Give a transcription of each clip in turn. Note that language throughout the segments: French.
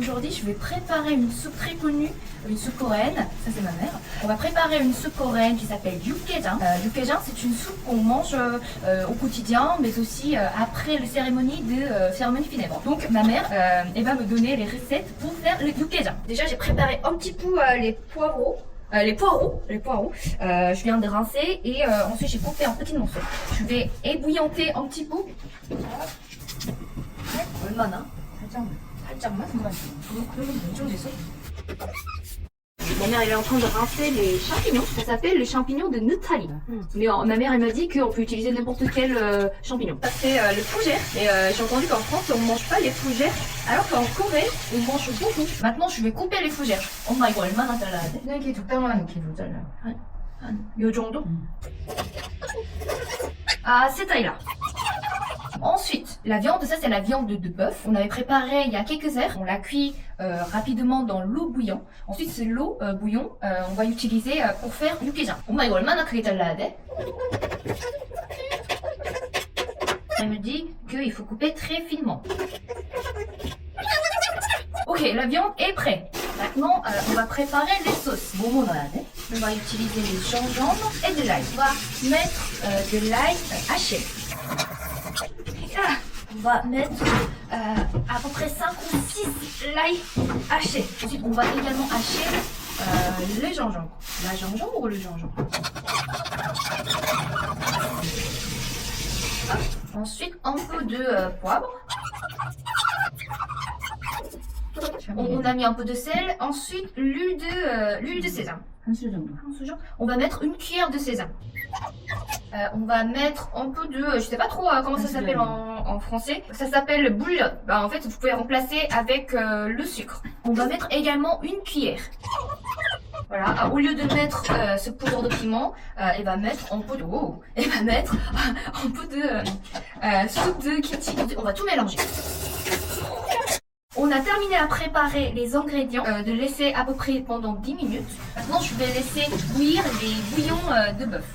aujourd'hui je vais préparer une soupe très connue, une soupe coréenne, ça c'est ma mère. On va préparer une soupe coréenne qui s'appelle Yukgaejang. Yukgaejang c'est une soupe qu'on mange au quotidien mais aussi après les cérémonies funèbres. Donc ma mère elle va me donner les recettes pour faire le Yukgaejang. Déjà j'ai préparé un petit peu les poireaux. Les poireaux, je viens de rincer et ensuite j'ai coupé en petits morceaux. Je vais ébouillanter un petit peu. 얼마나? 살짝만? 이 정도 됐어? Ma mère elle est en train de rincer les champignons. Ça s'appelle les champignons de Nuttali. Mais ma mère elle m'a dit qu'on peut utiliser n'importe quel champignon. Ça c'est le fougère. Et j'ai entendu qu'en France on mange pas les fougères, alors qu'en Corée on mange beaucoup. Maintenant je vais couper les fougères. 엄마 이거 얼마나 잘라야 돼? 그냥 이렇게 적당한 길로 잘라요. 요 정도? À cette taille là. Ensuite, la viande, ça c'est la viande de bœuf. On avait préparé il y a quelques heures. On l'a cuit rapidement dans l'eau bouillante. Ensuite, c'est l'eau bouillon. On va l'utiliser pour faire Yukgaejang. 엄마 이거 얼마나 크게 잘라야 돼? Elle me dit qu'il faut couper très finement. Ok, la viande est prête. Maintenant, on va préparer les sauces. 뭐뭐 넣어야 돼? On va utiliser les gingembre et de l'ail. On va mettre de l'ail haché. On va mettre à peu près 5 ou 6 l'ail haché. Ensuite, on va également hacher le gingembre. La gingembre ou le gingembre? Ensuite, un peu de poivre. On a mis un peu de sel. Ensuite, l'huile de sésame. On va mettre une cuillère de sésame. On va mettre un peu de, je sais pas trop comment ça s'appelle en français. Ça s'appelle bouillon. Bah, en fait, vous pouvez remplacer avec le sucre. On va mettre également une cuillère. Voilà, au lieu de mettre ce poudre de piment, elle va mettre un peu de, un peu de soupe de kimchi. On va tout mélanger. On a terminé à préparer les ingrédients, de laisser à peu près pendant 10 minutes. Maintenant, je vais laisser bouillir les bouillons de bœuf.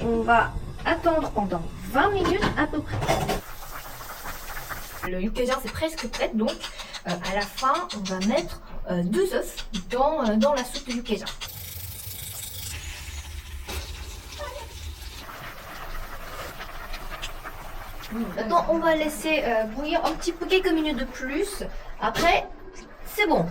On va attendre pendant 20 minutes à peu près. Le Yukgaejang c'est presque prêt, donc à la fin on va mettre 2 œufs dans la soupe de Yukgaejang. Maintenant on va laisser bouillir un petit peu quelques minutes de plus. Après c'est bon.